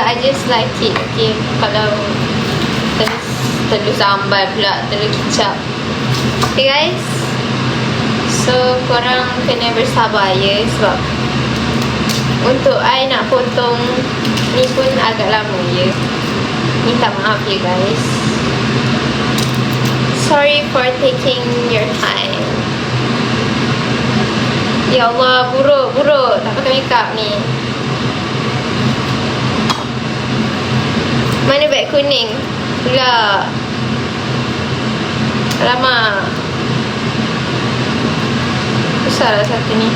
I just like it. Okay, kalau telur sambal pula, telur kicap. Okay guys, so korang kena bersabar ya, sebab untuk I nak potong ni pun agak lama ya. Minta maaf ya guys. Sorry for taking your time. Ya Allah, buruk tak pakai makeup ni. Mana beg kuning pula? Alamak, besar lah satu ni.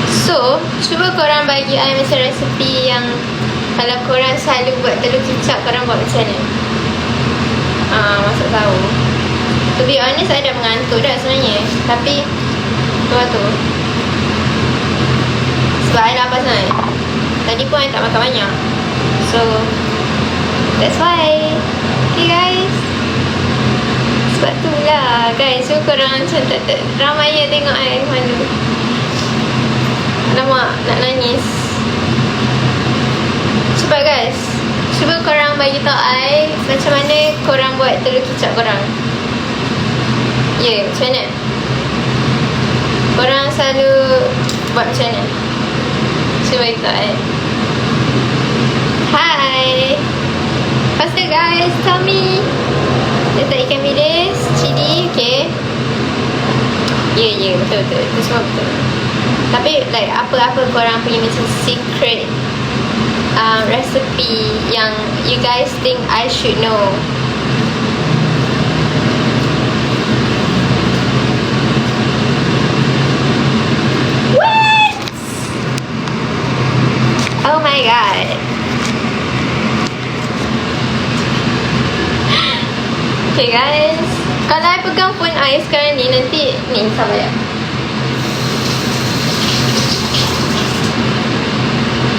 So, cuba korang bagi I macam resepi yang kalau korang selalu buat telur kicap, korang buat macam mana? Masak tahu. To be honest, I dah mengantuk dah sebenarnya. Tapi tu sebab I lapar sangat. Tadi pun I tak makan banyak. So that's why. Okay guys, sebab tu lah guys. So korang macam tak ramai yang tengok I malu. Alamak, nak nangis. Cepat guys, cuba korang bagi tahu I macam mana korang buat telur kicap korang. Ya, macam mana? Korang selalu buat macam mana? Cuba bagi tahu I. Hi, faster guys, tell me. Letak ikan bilis, cili, okay. Ya, betul. Itu semua betul. Tapi like apa korang punya macam secret recipe yang you guys think I should know? What? Oh my god. Okay guys, kalau I pegang phone I sekarang ni, nanti ni sabar ya.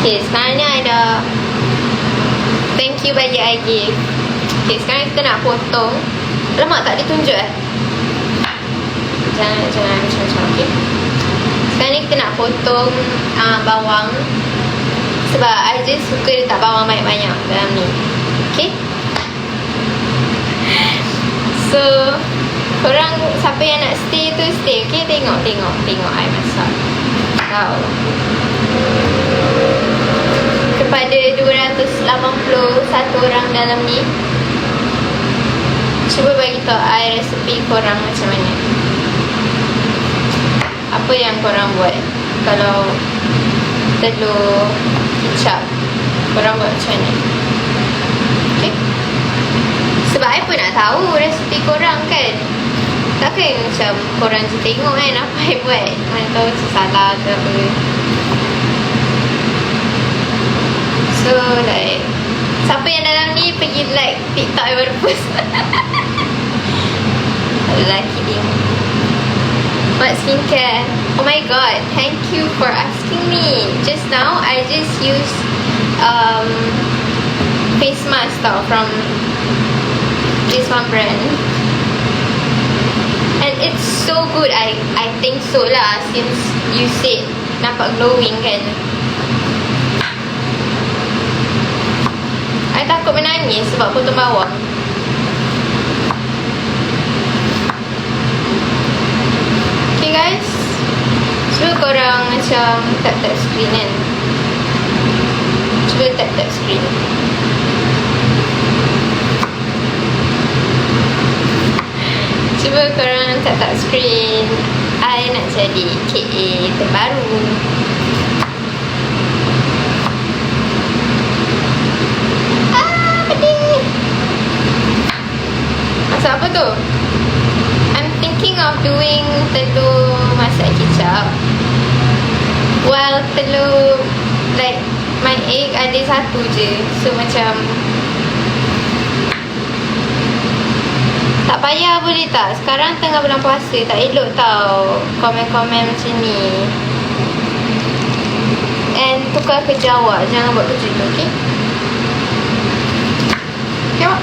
Okay, sekarang ni I dah thank you bagi I gift. Okay, sekarang kita nak potong. Alamak, tak ditunjuk Jangan macam-macam, okay. Sekarang ni kita nak potong bawang. Sebab I just suka letak bawang banyak-banyak dalam ni. Okay. So korang siapa yang nak stay tu stay, okay. Tengok I masak. Tahu kepada 281 orang dalam ni, cuba bagi tahu I resepi korang macam mana. Apa yang korang buat kalau telur kicap, korang buat macam mana? Okay. Sebab I pun nak tahu resepi korang kan. Takkan macam korang je tengok kan apa I buat, mana tahu macam salah ke apa. So like, siapa yang dalam ni pergi like TikTok I baru post. Lelaki dia. What skincare? Oh my god, thank you for asking me. Just now I just use face mask tau from this one brand. And it's so good. I think so lah, since you said nampak glowing kan. I takut menangis sebab potong bawang. Okay guys, cuba korang macam tap screen kan. Cuba tap screen. Cuba korang tap screen. I nak jadi KA terbaru. Masak apa tu? I'm thinking of doing telur masak kicap. Well, telur like my egg ada satu je. So macam tak payah boleh tak? Sekarang tengah bulan puasa, tak elok tau komen-komen macam ni. And tukar kerja awak, jangan buat kerja tu, okay? Okay awak?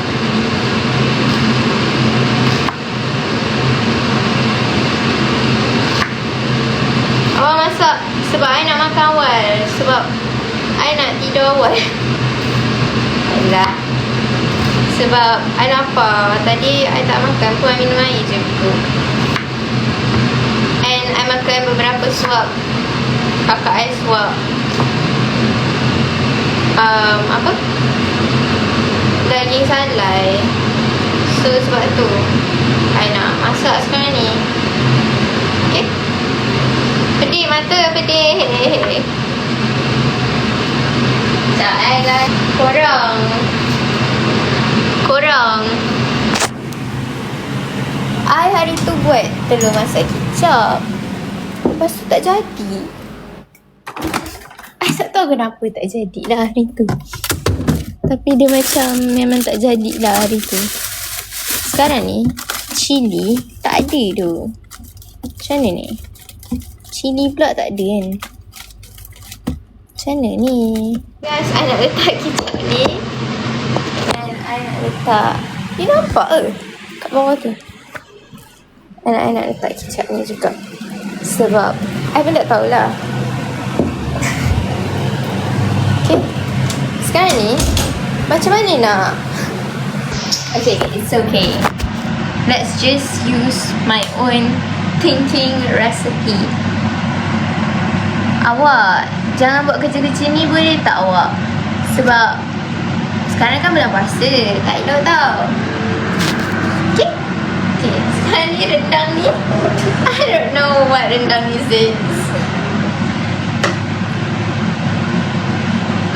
Awak masak sebab I nak makan awal. lah. Sebab I lapar. Tadi I tak makan pun, I minum air je pun. And I makan beberapa suap. Kakak I suap apa? Daging salai. So sebab tu I nak masak sekarang ni. Okay. Pedih mata, pedih. Tak, I lah korang I hari tu buat telur masak kicap. Lepas tu tak jadi. I tak tahu kenapa tak jadi lah hari tu. Tapi dia macam memang tak jadi lah hari tu. Sekarang ni cili tak ada tu. Macam mana ni? Cili pula tak ada kan? Macam mana ni? Guys, I nak letak kicap ni. Dan I nak letak, you nampak ke? Kat bawah tu. Dan I nak letak kicap ni juga. Sebab I pun tak tahulah. Okay. Sekarang ni macam mana nak? Okay, it's okay. Let's just use my own thinking recipe. Awak jangan buat kerja-kerja ni boleh tak awak? Sebab sekarang kan bulan puasa, tak elok tau. Okay? Okay, sekarang ni rendang ni I don't know what rendang is this.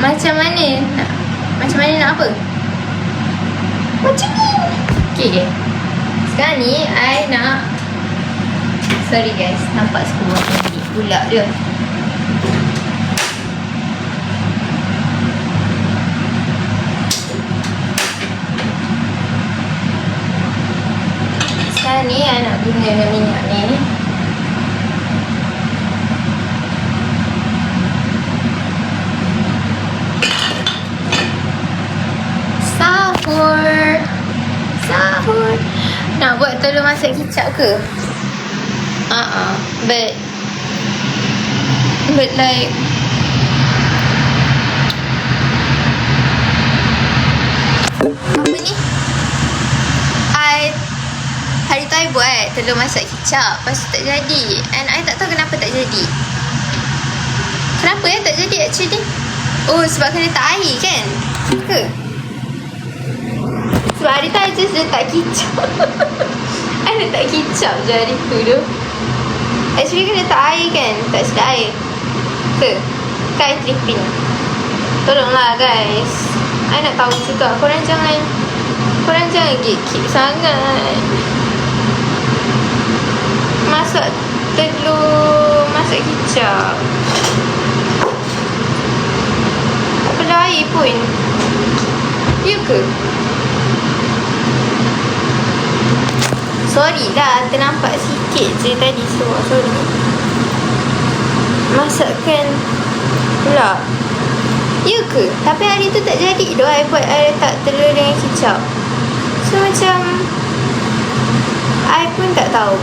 Macam mana nak apa? Macam ni. Okay. Sekarang ni I nak, sorry guys, nampak sebuah ni pula dia. Sekarang ni I nak guna minyak ni. Sahur. Nak buat telur masak kicap ke? But like apa ni? Hari tu I buat telur masak kicap, lepas tu tak jadi. And I tak tahu kenapa tak jadi. Kenapa tak jadi actually? Oh, sebab kena letak air kan? Ke? Sebab hari tu I just letak kicap. I letak kicap je hari tu. Actually kena letak air kan? Tak sedap air. Ke? Kan I tripping. Tolonglah guys, I nak tahu juga. Korang jangan gatekeep sangat. Masak telur masak kicap, tak perlu air pun. Ya ke? Sorry lah, ternampak sikit je tadi. Sorry. Masakkan pula. Ya ke? Tapi hari tu tak jadi doh. I buat, I letak telur dengan kicap. So macam I pun tak tahu.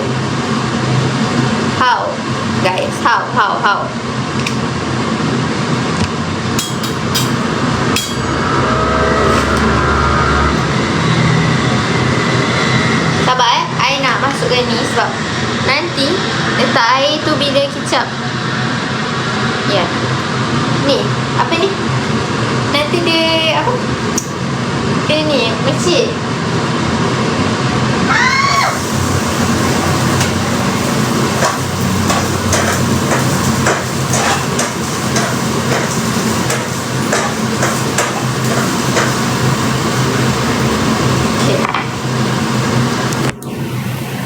How? Guys, how? Sabar I nak masukkan ni sebab nanti letak air tu bila kicap. Ya. Ni, apa ni? Nanti dia apa? Dia ni, mecik.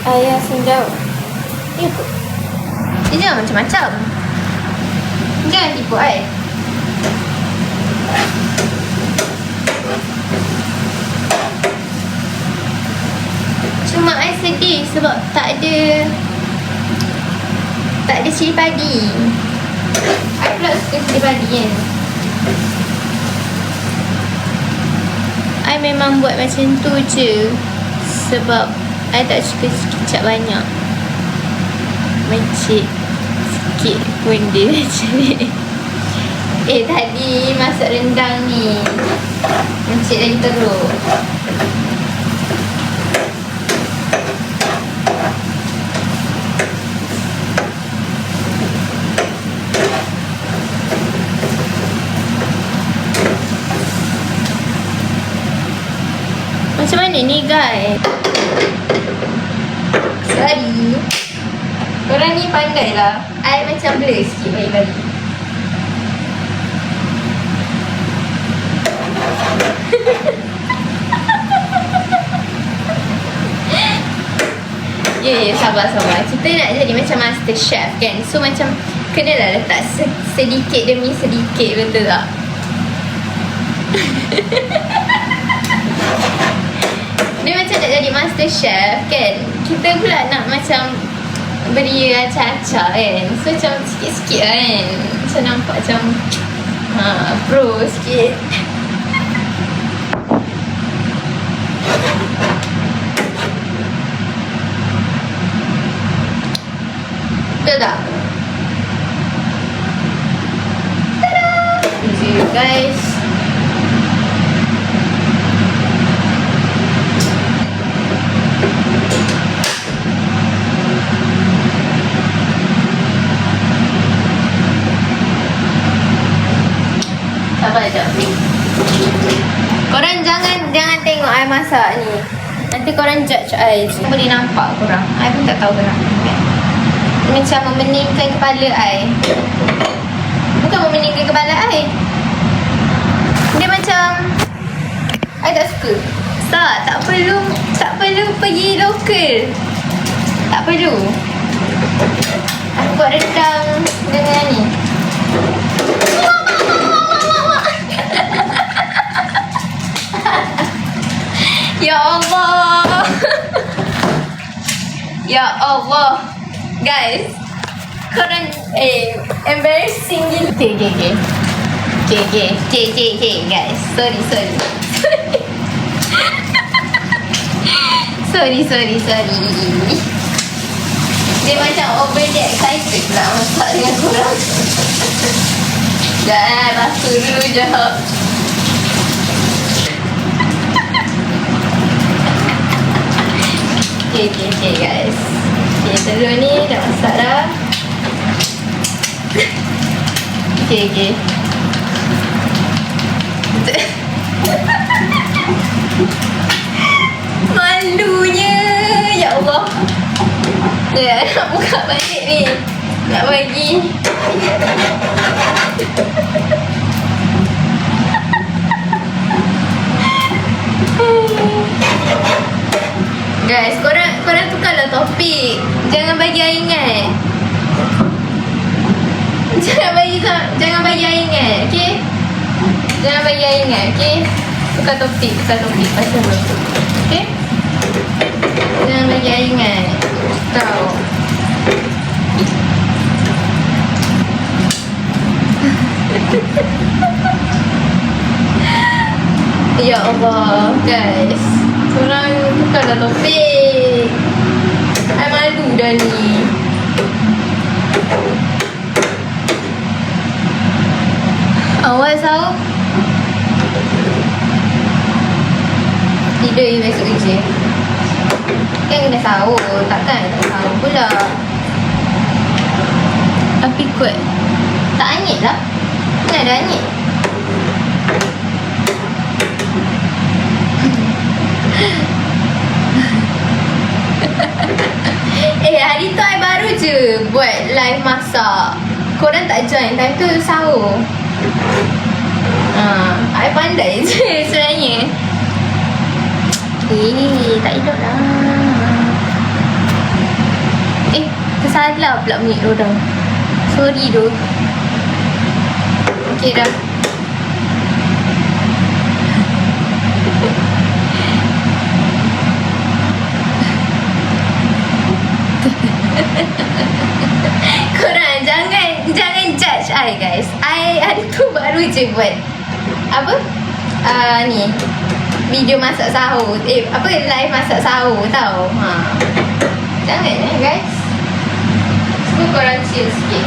Ayah sendau. Ya ke? Dia jangan macam-macam. Jangan tipu I. Cuma I sedih sebab tak ada cili padi. I pula suka cili padi kan. I memang buat macam tu je sebab I tak suka kicap banyak. Macam sikit pun dia macam ni. Tadi masak rendang ni macam Sikit lagi teruk. Macam mana ni guys? Sorry. Korang ni pandai lah. I macam blur sikit bagi-bagi. Ya, sabar. Kita nak jadi macam master chef kan. So macam kenalah letak sedikit demi sedikit, betul tak? Dia macam nak jadi master chef kan. Kita pula nak macam beri acah-acah kan. So macam sikit-sikit lah kan. Macam nampak macam pro sikit. Betul tak? Tada! See you guys. Sabar sekejap. Korang jangan tengok I masak ni. Nanti korang judge I je. Boleh nampak korang. I pun tak tahu kenapa kan. Macam memeningkan kepala I. Bukan memeningkan kepala I. Dia macam I tak suka. Tak perlu pergi lokal. Tak perlu. Aku buat rendang dengan ni. Ya Allah. Ya Allah. Guys, korang embarrassing gila. Okay, guys. Sorry. sorry. Dia macam overly excited pula masak dengan korang. Jangan basuh dulu jap. Okay guys. Okay, telur ni dah masak dah. Okay. Malunya. Ya Allah. Ya, nak buka balik ni. Nak bagi. Guys, korang tukarlah topik. Jangan bagi I ingat. Jangan bagi I ingat, okey? Jangan bagi I ingat, okey? Tukar topik pasal tu. Okey? Jangan bagi I ingat. Tahu. Ya Allah, guys. Korang bukanlah topik. I malu dah ni. Awas tau. Tidur you besok kerja. Kan kena sahur. Takkan tak sahur pula. Tapi kuat. Tak hanyut lah. Kan ada hanyut. Hari tu I baru je buat live masak. Korang tak join. Time tu sahur. I pandai je sebenarnya. Tak elok lah. Tersalah pula minit orang. Sorry tu. Okay dah. Korang jangan judge I guys. I hari tu baru je buat apa? Ni video masak sahur. Live masak sahur tau. Jangan guys. Suka korang chill sikit.